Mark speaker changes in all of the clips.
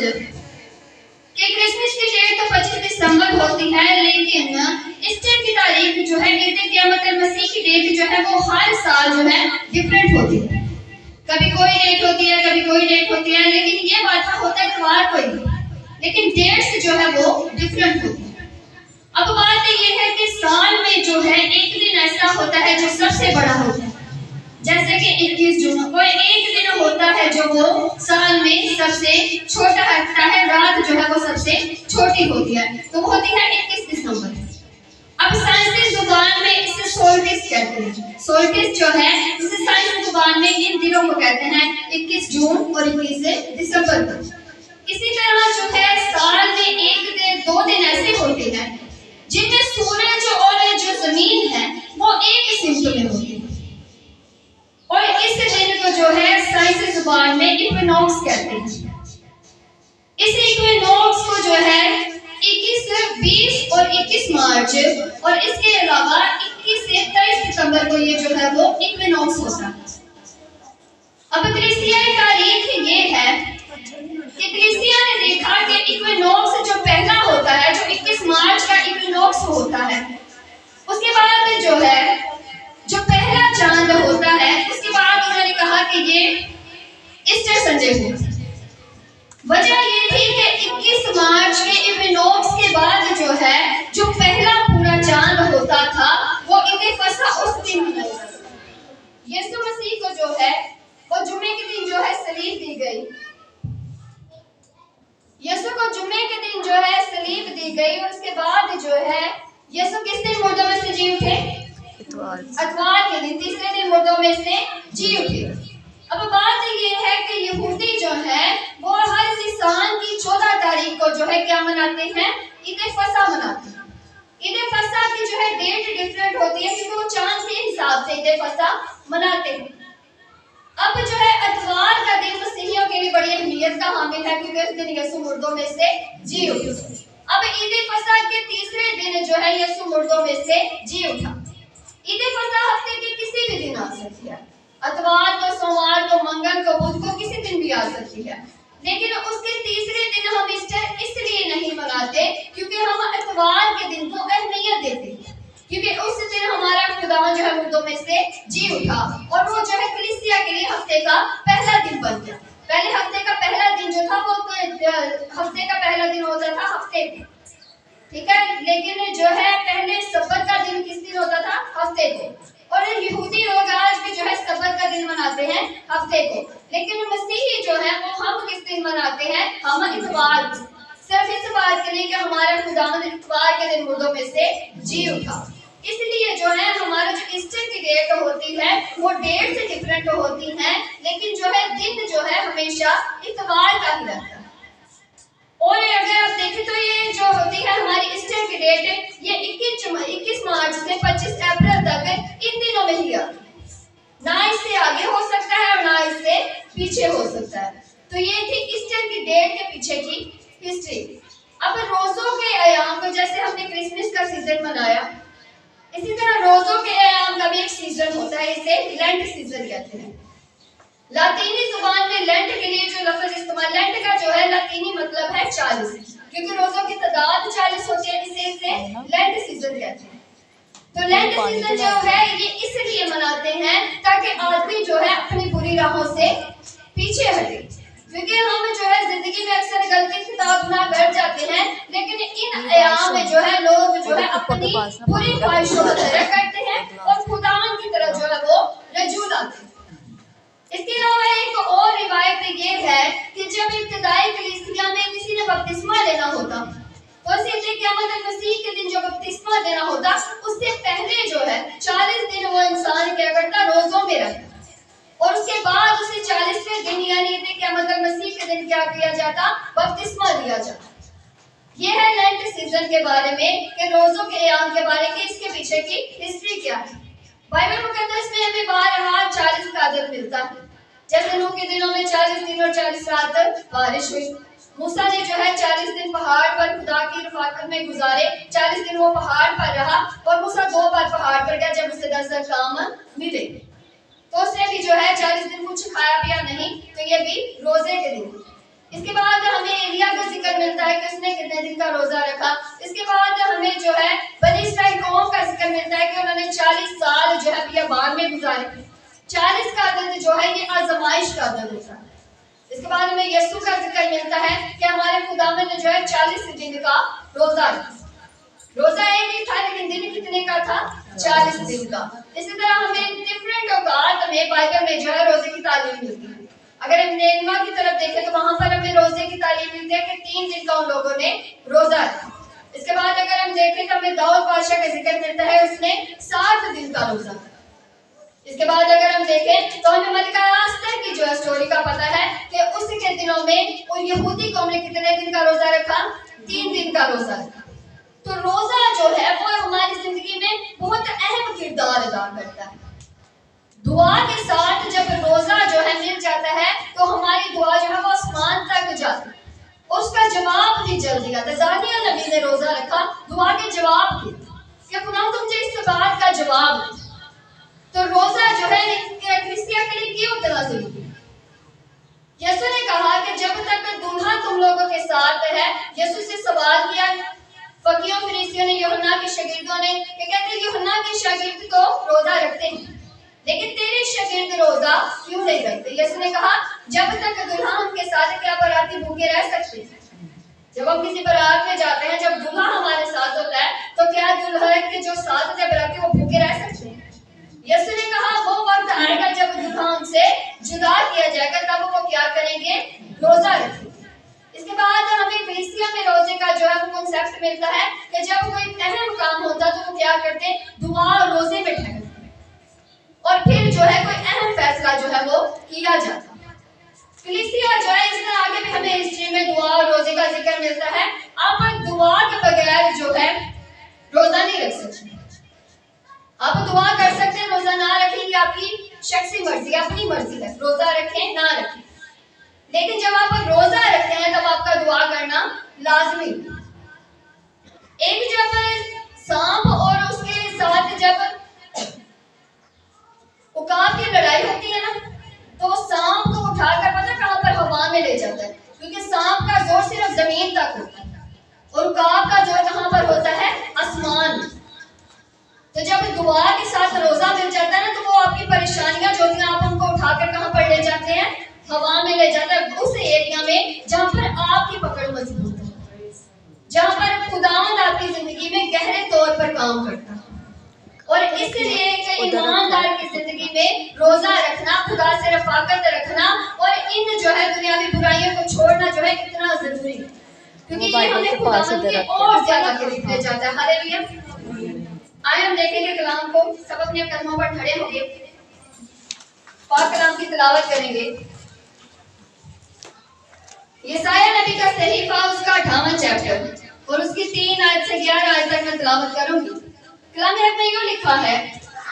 Speaker 1: کہ کرسمس کی ڈیٹ تو 25 دسمبر ہوتی ہے، لیکن ایسٹر کی تاریخ جو ہے عید قیامت المسیح کی ڈیٹ جو ہے وہ ہر سال جو ہے ڈفرینٹ ہوتی ہے. کبھی کوئی ڈیٹ ہوتی ہے، کبھی کوئی ڈیٹ ہوتی ہے، لیکن یہ بات ہوتا ہے اتوار کو ہی، لیکن ڈیٹس جو ہے وہ ڈفرینٹ ہوتی ہے. اب بات یہ ہے کہ سال میں جو ہے ایک دن ایسا ہوتا ہے جو سب سے بڑا ہوتا ہے، جیسے کہ 21 جون، کوئی ایک دن ہوتا ہے جو وہ سال میں سب سے چھوٹا ہوتا ہے، رات جو ہے وہ سب سے چھوٹی ہوتی ہے، تو وہ ہوتی ہے 21 دسمبر. اب سائنسی زبان میں اسے سولٹس کہتے ہیں. سولٹس جو ہے اسے سائنسی زبان میں ان دنوں کو کہتے ہیں 21 جون اور 21 دسمبر کو. اسی طرح جو ہے سال میں ایک دن 2 دن ایسے ہوتے ہیں جن میں سورج اور جو زمین ہے وہ ایک سمت میں ہوتی ہے، اور اس دن کو جو ہے سائنسی زبان میں ایکوینوکس کہتے ہیں. اس ایکوینوکس کو جو ہے 21 20 اور 21 مارچ اور اس کے علاوہ 21 سے 23 ستمبر کو یہ جو ہے وہ ایکوینوکس ہوتا ہے. اب کلیسیائی تاریخ یہ ہے کہ کلیسیا نے دیکھا کہ ایکوینوکس جو پہلا ہوتا ہے، جو 21 مارچ کا ایکوینوکس ہوتا ہے، اس کے بعد جو ہے جو پہلا چاند ہوتا ہے، اس کے بعد انہوں نے کہا کہ یہ ایسٹر سنڈے ہوتا ہے. وجہ یہ تھی کہ 21 مارچ کے ایکوینوکس کے بعد جو ہے جو پہلا پورا چاند ہوتا تھا وہ عید فصح اس دن ہوتا تھا. یسوع مسیح کو جو ہے وہ جمعے کے دن جو ہے صلیب دی گئی. یسوع کو جمعے کے دن جو ہے صلیب دی گئی، اور اس کے بعد جو ہے یسوع کس دن مردوں میں سے جی اٹھے؟ اتوار کے دن، تیسرے دن مردوں میں سے جی اٹھے. اب بات یہ ہے کہ یہودی جو ہے وہ ہر نسان کی 14 تاریخ کو جو ہے کیا مناتے ہیں؟ عید فصح مناتے ہیں. عید فصح کی جو ہے ڈیٹ ڈیفرنٹ ہوتی ہے کیونکہ وہ چاند کے حساب سے عید فصح مناتے ہیں. اب جو ہے اتوار کا دن مسیحیوں کے لیے بڑی اہمیت کا حامل ہے کیونکہ اس دن یسوع مردوں میں سے جی اٹھا. اب عید فصح کے تیسرے دن جو ہے یسوع مردوں میں سے جی اٹھا. عید فصح ہفتے کے کسی بھی دن آ سکتی ہے، اتوار کو، سوموار کو، منگل کو، بدھ کو، کسی دن بھی آ سکتی ہے. لیکن اس کے تیسرے دن ہم ایسٹر اس لیے نہیں مناتے کیونکہ ہم اتوار کے دن کو اہمیت دیتے ہیں، کیونکہ اس دن ہمارا خدا جو ہے مردوں میں سے جی اٹھا، اور وہ جو ہے کلیسیا کے لیے ہفتے کا پہلا دن بن گیا. پہلے ہفتے کا پہلا دن جو تھا وہ ہفتے کا پہلا دن ہوتا تھا ہفتے کو، ٹھیک ہے، لیکن جو ہے پہلے سبت کا دن کس دن ہوتا تھا؟ ہفتے کو. اور یہودی لوگ آج بھی جو ہے سبت کا دن مناتے ہیں ہفتے کو، لیکن مسیحی جو ہے وہ ہم کس دن مناتے ہیں؟ ہم اتوار کو، صرف اس بات کے لیے کہ ہمارا خداوند اتوار کے دن مردوں میں سے جی اٹھا. اس لیے جو ہے ہمارا جو ایسٹر کی ڈیٹ ہوتی ہے وہ ڈیٹ سے ڈفرینٹ ہوتی ہے، لیکن جو ہے دن جو ہے ہمیشہ اتوار کا ہی رہتا ہے. اور اگر آپ دیکھیں تو یہ جو ہوتی ہے ہماری ایسٹر کی ڈیٹ یہ 21 مارچ سے 25 اپریل تک ان دنوں میں ہی آتی ہے، نہ اس سے آگے ہو سکتا ہے اور نہ اس سے پیچھے ہو سکتا ہے. تو یہ تھی ایسٹر کی ڈیٹ کے پیچھے کی ہسٹری. اب روزوں کے ایام کو جیسے ہم نے کرسمس کا سیزن منایا، اسی طرح روزوں کے ایام کا بھی ایک سیزن ہوتا ہے، اسے لینٹ سیزن کہتے ہیں. لاطینی زبان میں لینٹ کے لیے جو لفظ استعمال، لینٹ کا جو ہے لاطینی مطلب ہے 40، کیونکہ روزوں کی تعداد 40 ہوتی ہے، اسے لینٹ سیزن کہتے ہیں. تو لینٹ سیزن جو ہے یہ اس لیے مناتے ہیں تاکہ آدمی جو ہے اپنی بری راہوں سے پیچھے ہٹے، کیونکہ ہم جو ہے زندگی میں اکثر غلطی خطا گناہ کر جاتے ہیں، لیکن ان ایام میں جو ہے لوگ جو ہے اپنی بری خواہشوں کو ترک کرتے ہیں اور خداوند کی طرف جو ہے وہ رجوع لاتے ہیں. اس کے علاوہ ایک اور روایت یہ ہے کہ جب ابتدائی کلیسیا میں کسی نے بپتسمہ لینا ہوتا تو اسے قیامت المسیح کے دن جو بپتسمہ دینا ہوتا اس سے پہلے جو ہے 40 دن وہ انسان کیا کرتا؟ روزوں میں رہتا، اور اس کے بعد اسے 40ویں دن یعنی قیامت المسیح کے دن کیا کیا جاتا؟ بپتسمہ دیا جاتا. یہ ہے لینٹ سیزن کے بارے میں کہ روزوں کے ایام کے بارے میں اس کے پیچھے کی ہسٹری کیا ہے. بائبل مقدس میں ہمیں بارہا 40 کا عدد ملتا ہے، جیسے نوح کے دنوں میں 40 دن اور 40 رات بارش ہوئی. موسیٰ نے جو ہے 40 دن پہاڑ پر خدا کی رفاقت میں گزارے، 40 دن وہ پہاڑ پر رہا، اور موسیٰ 2 بار پہاڑ پر گیا جب اسے 10 کام ملے، تو اس نے بھی جو ہے 40 دن کچھ کھایا پیا نہیں، تو یہ بھی روزے کے دن. اس کے بعد ہمیں ایلیا ذکر ملتا ہے کہ اس نے کتنے دن کا روزہ رکھا. اس کے بعد ہمیں جو ہے بنی اسرائیل قوم کا ذکر ملتا ہے کہ انہوں نے 40 سال جو ہے بیابان میں گزارے. 40 کا عدد جو ہے یہ آزمائش کا عدد ہوتا ہے. اس کے بعد ہمیں یسوع کا ذکر ملتا ہے کہ ہمارے خداوند نے جو ہے 40 دن کا روزہ رکھا. روزہ ایک ہی تھا لیکن دن کتنے کا تھا؟ 40 دن کا. اسی طرح ہمیں ڈفرینٹ اوقات میں بائبل میں جو ہے روزے کی تعلیم ملتی ہے. اگر ہم نینوا کی طرف دیکھیں تو وہاں پر ہمیں روزے کی تعلیم ملتی ہے کہ 3 دن کا ان لوگوں نے روزہ رکھا. اس کے بعد اگر ہم دیکھیں تو ہمیں داؤد بادشاہ کا ذکر ملتا ہے اس نے 7 دن کا روزہ رکھا. اس کے بعد اگر ہم دیکھیں تو ہمیں ملکہ آستر کی جو اسٹوری کا پتہ ہے کہ اس کے دنوں میں ان یہودی قوم نے کتنے دن کا روزہ رکھا؟ 3 دن کا روزہ رکھا. تو روزہ جو ہے وہ ہماری زندگی میں بہت اہم کردار ادا کرتا ہے. دعا کے ساتھ جب روزہ جو ہے مل جاتا ہے تو ہماری دعا جو ہے وہ آسمان تک جاتی ہے. اس کا جواب بھی جلدی آتا ہے. دانیال نبی نے روزہ رکھا دعا کے جواب کے کہ خدا تم مجھے اس بات کا جواب دے. تو روزہ جو ہے کریسیا کے لیے کیوں اتنا ضروری ہے؟ یسوع نے کہا کہ جب تک دلہا تم لوگوں کے ساتھ ہے. یسوع سے سوال کیا فقیوں فریسیوں نے یوحنا کے شاگردوں نے کہ کہتے ہیں یوحنا کے شاگرد تو روزہ رکھتے ہیں لیکن تیرے شاگرد روزہ کیوں نہیں رکھتے؟ یسوع نے کہا جب تک دلہا ہم کے ساتھ کیا باراتی بھوکے رہ سکتے ہیں؟ جب ہم کسی بارات میں جاتے ہیں جب دلہا ہمارے ساتھ ہوتا ہے تو کیا دلہا کے جو ساتھ جب براتی وہ بھوکے رہ سکتے ہیں؟ یسوع نے کہا وہ وقت آئے گا جب دلہا ہم سے جدا کیا جائے گا تب وہ کیا کریں گے؟ روزہ رکھیں گے. اس کے بعد ہمیں کلیسیا میں روزے کا جو ہے وہ کنسیپٹ ملتا ہے کہ جب کوئی اہم کام ہوتا تو وہ کیا کرتے ہیں؟ دعا اور روزے میں ٹھہرتے اور پھر جو ہے کوئی اہم فیصلہ جو ہے وہ کیا جاتا. کلیسیا جو ہے اس میں آگے بھی ہمیں ہسٹری میں دعا اور روزے کا ذکر ملتا ہے. آپ دعا کے بغیر جو ہے روزہ نہیں رکھ سکتے. آپ دعا کر سکتے ہیں روزہ نہ رکھیں گے آپ کی شخصی مرضی اپنی مرضی ہے. روزہ رکھیں نہ رکھیں لیکن جب آپ روزہ رکھتے ہیں تب آپ کا دعا کرنا لازمی. ایک جب سانپ اور اس کے ساتھ جب عقاب کی لڑائی ہوتی ہے نا تو سانپ کو اٹھا کر پتہ کہاں پر ہوا میں لے جاتا ہے کیونکہ سانپ کا زور صرف زمین تک ہوتا ہے اور عقاب کا زور کہاں پر ہوتا ہے؟ آسمان. تو جب دعا کے ساتھ روزہ مل جاتا ہے نا تو وہ آپ کی پریشانیاں جو تھیں آپ ان کو اٹھا کر کہاں پر لے جاتے ہیں؟ ہوا میں لے جاتا ہے اس ایریا میں جہاں پر آپ کی پکڑ مضبوط ہے, جہاں پر خداوند آپ کی زندگی میں گہرے طور پر کام کرتا ہے. اور اس لیے کہ ایماندار کی زندگی میں روزہ رکھنا, خدا سے رفاقت رکھنا اور ان جو ہے دنیاوی برائیوں کو چھوڑنا جو ہے کتنا ضروری ہے کیونکہ یہ ہمیں خداوند کے اور زیادہ قریب لے جاتا ہے. ہاللیلویا. آئے ہم دیکھیں گے کلام کو, سب اپنے قدموں پر کھڑے ہوں گے, پاک کلام کی تلاوت کریں گے. یسایہ نبی کا صحیفہ اس کا 58 چیپٹر اور اس کی 3 آیت سے 11 آیت تک میں تلاوت کروں گی. کلام حق میں یوں لکھا ہے,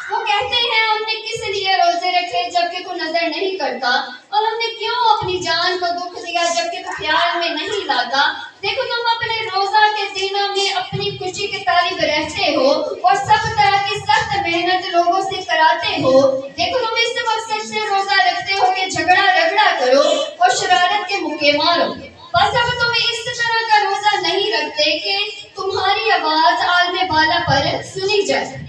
Speaker 1: وہ کہتے ہیں ہم نے کس لیے روزے رکھے جبکہ تو نظر نہیں کرتا, اور ہم نے کیوں اپنی جان کو دکھ دیا جبکہ تو خیال میں نہیں لاتا. دیکھو تم اپنے روزہ کے دنوں میں اپنی خوشی کے طالب رہتے ہو اور سب طرح کی سخت محنت لوگوں سے کراتے ہو. دیکھو تم اس مقصد سے روزہ رکھتے ہو کہ جھگڑا رگڑا کرو اور شرارت کے مکے مارو. بس اب تم اس طرح کا روزہ نہیں رکھتے کہ تمہاری آواز عالم بالا پر سنی جائے.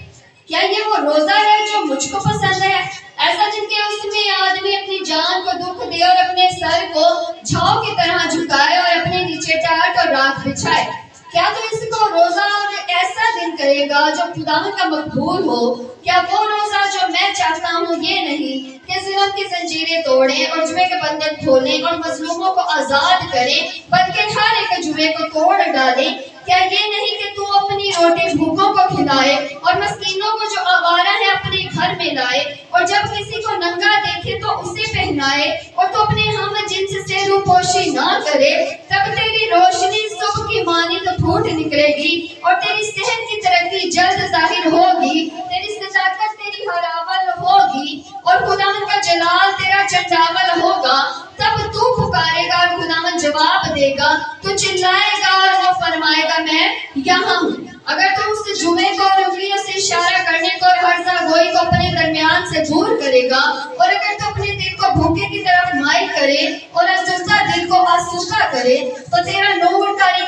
Speaker 1: کیا یہ وہ روزہ ہے جو مجھ کو پسند ہے؟ ایسا جن کے اس میں آدمی اپنی جان کو دکھ دے اور اپنے سر کو جھاؤ کی طرح جھکائے اور اپنے نیچے ٹاٹ اور راکھ بچھائے. کیا تو اس کو روزہ اور ایسا دن کرے گا جو خداوند کا مقبول ہو؟ کیا وہ روزہ جو میں چاہتا ہوں یہ نہیں کہ ظلم کی زنجیریں توڑیں اور جوے کے بندھن کھولیں اور مظلوموں کو آزاد کریں بلکہ ہر ایک جوے کو توڑ ڈالیں. کیا یہ نہیں کہ تو اپنی روٹی بھوکوں کو کھلائے اور مسکینوں کو جو آوارہ ہے اپنے گھر میں لائے, اور جب کسی کو ننگا دیکھے تو اسے پہنائے, اور تو اپنے ہم جنس سے روپوشی نہ کرے. تب تیری روشنی صبح کی مانند پھوٹ نکلے گی اور تیری صحت کی ترقی جلد ظاہر ہوگی. تیری صداقت تیری ہراول ہوگی اور خداوند کا جلال تیرا چنڈاول ہوگا. تب تو پکارے گا اور خداوند جواب دے گا, تو چلائے گا اور وہ فرمائے گا میں یہاں ہوں. اگر تم اس جمعے کو اور انگلیوں سے اشارہ کرنے کو اور ہرزہ گوئی کو اپنے درمیان سے دور کرے گا, اور اگر تو اپنے دل کو بھوکے کی طرف مائل کرے اور افسردہ دل کو آسودہ کرے, تو تیرا نور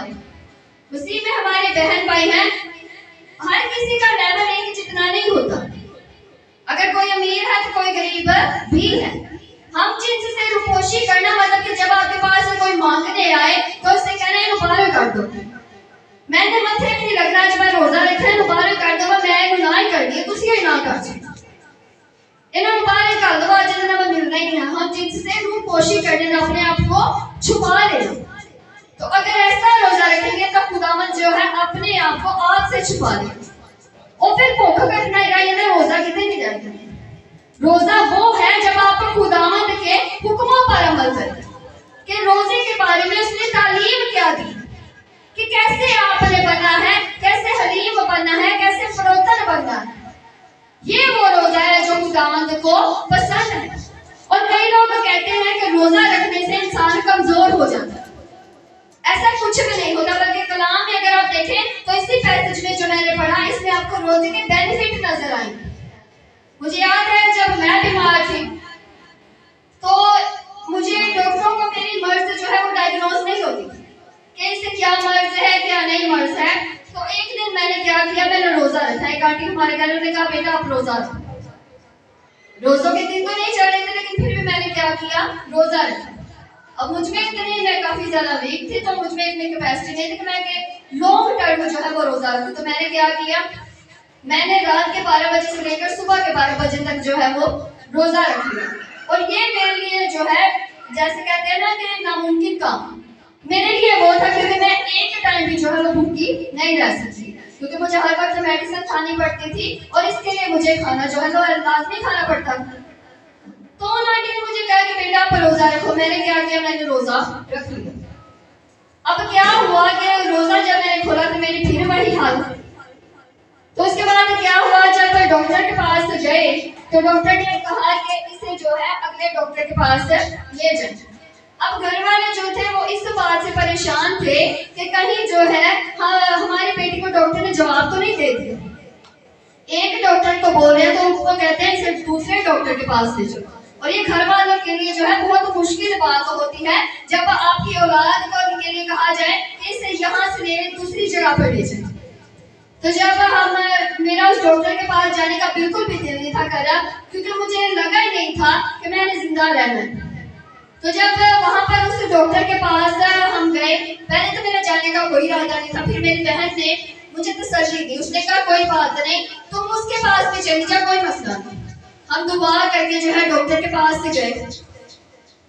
Speaker 1: ہمارے مسیح میں ہمارے بہن بھائی ہیں. ہر کسی کا لیول ایک جتنا نہیں ہوتا. اگر کوئی امیر ہے تو کوئی غریب بھی ہے. ہم جن سے روپوشی کرنا مطلب کہ جب آپ کے پاس کوئی مانگنے آئے تو اس سے کہنا ہے مبارک کر دو. میں نے متھے نہیں لگنا جب میں روزہ رکھا ہے مبارک کر دو میں گناہ کر دیا تسی ہی نہ کر سکتے. انہوں مبارک کر دو آج اتنا میں ملنا ہی نہ. ہم جن سے روپوشی کرنے اپنے آپ کو چھپا لیں. تو اگر ایسا روزہ رکھیں گے تو خداوند جو ہے اپنے آپ کو آپ سے چھپا لے. اور پھر بھوک کرنا ہے روزہ کتنے نہیں جاتا. روزہ وہ ہے جب آپ خداوند کے حکموں پر عمل کریں. کہ روزے کے بارے میں اس نے تعلیم کیا دی کہ کیسے آپ نے بننا ہے, کیسے حلیم بننا ہے, کیسے فروتن بننا ہے. یہ وہ روزہ ہے جو خداوند کو پسند ہے. اور کئی لوگ کہتے ہیں کہ روزہ رکھنے سے انسان کمزور ہو جاتا ہے. ایسا کچھ بھی نہیں ہوتا, بلکہ کلام میں اگر آپ دیکھیں تو اسی پیسج میں جو میں نے پڑھا اس میں آپ کو روزے کے بینیفٹ نظر آئیں. مجھے یاد ہے جب میں بیمار تھی تو مجھے ڈاکٹروں کو میری مرض جو ہے وہ ڈائگنوز نہیں ہوتی کہ اسے کیا مرض ہے کیا نہیں مرض ہے. تو ایک دن میں نے کیا کیا, میں نے روزہ رکھا. ایک آنٹی ہمارے گھر نے کہا بیٹا آپ روزہ رکھو. روزوں کے دن تو نہیں چڑھ رہے تھے لیکن پھر بھی میں نے کیا کیا, روزہ رکھا. اب مجھ میں اتنی میں کافی زیادہ ویک تھی تو مجھ میں اتنی کیپیسٹی نہیں تھی کہ میں کہ لانگ ٹرم جو ہے وہ روزہ رکھوں. تو میں نے کیا کیا, میں نے رات کے 12 بجے سے لے کر صبح کے 12 بجے تک جو ہے وہ روزہ رکھ لیا. اور یہ میرے لیے جو ہے جیسے کہتے ہیں نا کہ ناممکن کام میرے لیے وہ تھا کیونکہ میں ایک ٹائم بھی جو ہے وہ بھوکی نہیں رہ سکتی کیونکہ مجھے ہر وقت میڈیسن کھانی پڑتی تھی اور اس کے لیے مجھے کھانا جو ہے وہ لازمی کھانا پڑتا تھا. تو آنٹی نے مجھے کہا کہ بیٹا آپ روزہ رکھو. میں نے کیا کیا, میں نے روزہ رکھ لیا. اب کیا ہوا کہ روزہ جب میں نے کھولا تو میری پھر وہی حالت. تو اس کے بعد کیا ہوا, جب ڈاکٹر کے پاس گئے تو ڈاکٹر نے کہا کہ اسے جو ہے اگلے ڈاکٹر کے پاس لے جائیں. اب گھر والے جو تھے وہ اس بات سے پریشان تھے کہ کہیں جو ہے ہماری بیٹی کو ڈاکٹر نے جواب تو نہیں دے دیا. ایک ڈاکٹر کو بول رہے ہیں تو ان کو کہتے ہیں اسے دوسرے ڈاکٹر کے پاس لے جاؤ. اور یہ گھر والوں کے لیے جو ہے بہت مشکل بات ہوتی ہے جب آپ کی اولاد کو کے لیے کہا جائے کہ اسے یہاں سے لے دوسری جگہ پر لے جائیں. تو جب میرا اس ڈاکٹر کے پاس جانے کا بالکل بھی دل نہیں تھا کرا کیونکہ مجھے لگا ہی نہیں تھا کہ میں نے زندہ رہنا ہے. تو جب وہاں پر اس ڈاکٹر کے پاس ہم گئے, پہلے تو میرا جانے کا کوئی ارادہ نہیں تھا. پھر میری بہن نے مجھے تسلی دی, اس نے کہا کوئی بات نہیں تم اس کے پاس بھی چلی جا, کوئی مسئلہ نہیں. ہم دعا کر کے جو ہے ڈاکٹر کے پاس سے گئے.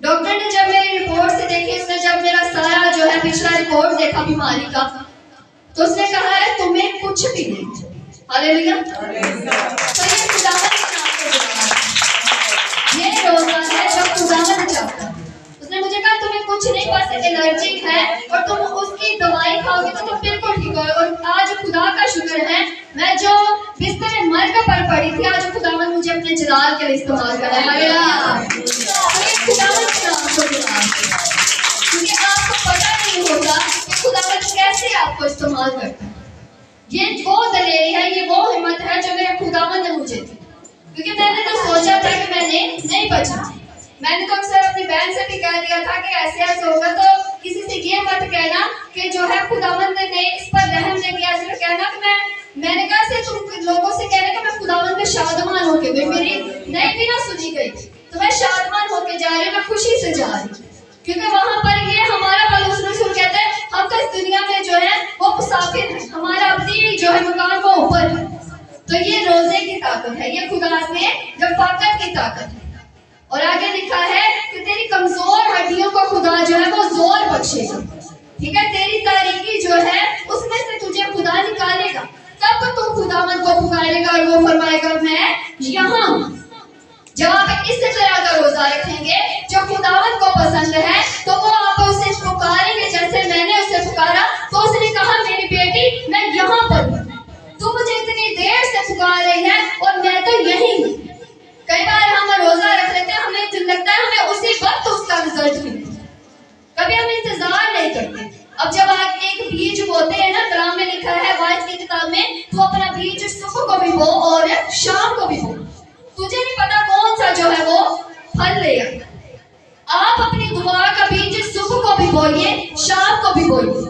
Speaker 1: ڈاکٹر نے جب میری رپورٹ سے دیکھی, اس نے جب میرا سارا جو ہے پچھلا رپورٹ دیکھا بیماری کا تو اس نے کہا ہے تمہیں کچھ بھی نہیں. ہاللیلویا. تو یہ خداوند کے نام پہ دعا ہے. یہ روزہ ہے جو خداوند چاہتا ہے. اس نے مجھے کہا تمہیں کچھ نہیں, بس الرجی ہے اور تم اس کی دوائی کھاؤ گے تو تم بالکل ٹھیک ہو. اور آج خدا کا شکر ہے میں جو بستر مرگ پر پڑی تھی آج خداوند مجھے اپنے جلال کے لیے استعمال کر رہا ہے. خداوند کے نام پہ دعا ہے کیونکہ آپ کو پتہ نہیں ہوتا کہ خداوند کیسے آپ کو استعمال کرتا ہے. یہ وہ دلیری ہے, یہ وہ ہمت ہے جو میرے خداوند نے مجھے دی. کیونکہ میں نے تو سوچا تھا کہ میں نے نہیں بچا. میں نے تو اکثر اپنی بہن سے بھی کہہ دیا تھا کہ ایسے ایسے ہوگا تو کسی سے یہ مت کہنا کہ جو ہے خداوند نے اس پر رحم نہیں کیا. صرف کہنا کہ میں نے کہا سے تم لوگوں سے کہنا کہ میں خداوند میں شادمان ہو کے گئی, میری نہیں بھی نہ سنی گئی تو میں شادمان ہو کے جا رہی ہوں, میں خوشی سے جا رہی ہوں. کیونکہ وہاں پر یہ ہمارا پلوس رسول کہتے ہیں ہم تو اس دنیا میں جو ہے وہ مسافر ہیں, ہمارا اپنی جو ہے مقام وہ اوپر ہے. تو یہ روزے کی طاقت ہے, یہ خدا سے رفاقت کی طاقت ہے. اور آگے لکھا ہے کہ تیری کمزور ہڈیوں کو خدا جو ہے وہ زور بخشے گا. ٹھیک ہے, تیری تاریکی جو ہے اس میں سے تجھے خدا نکالے گا. تب تو خداوند کو پکارے گا اور وہ فرمائے گا میں یہاں ہوں. جب آپ اس طرح کا روزہ رکھیں گے جو خداوند کو پسند ہے تو وہ آپ اسے پکاریں گے جیسے میں نے اسے پکارا. تو اس نے کہا میری بیٹی میں یہاں پر ہوں, تو مجھے اتنی دیر سے پکار رہی ہے اور میں تو یہی ہوں. کئی بار ہم روزہ رکھ لیتے ہیں, ہمیں لگتا ہے ہمیں اسی وقت اس کا رزلٹ ملے, کبھی ہم انتظار نہیں کرتے. اب جب آپ ایک بیج بوتے ہیں نا, کلام میں لکھا ہے وائس کی کتاب میں, تو اپنا بیج صبح کو بھی بو اور شام کو بھی بو. تجھے نہیں پتا کون سا جو ہے وہ پھل لے گا. آپ اپنی دعا کا بیج صبح کو بھی بوئیے, شام کو بھی بوئیے.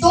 Speaker 1: 2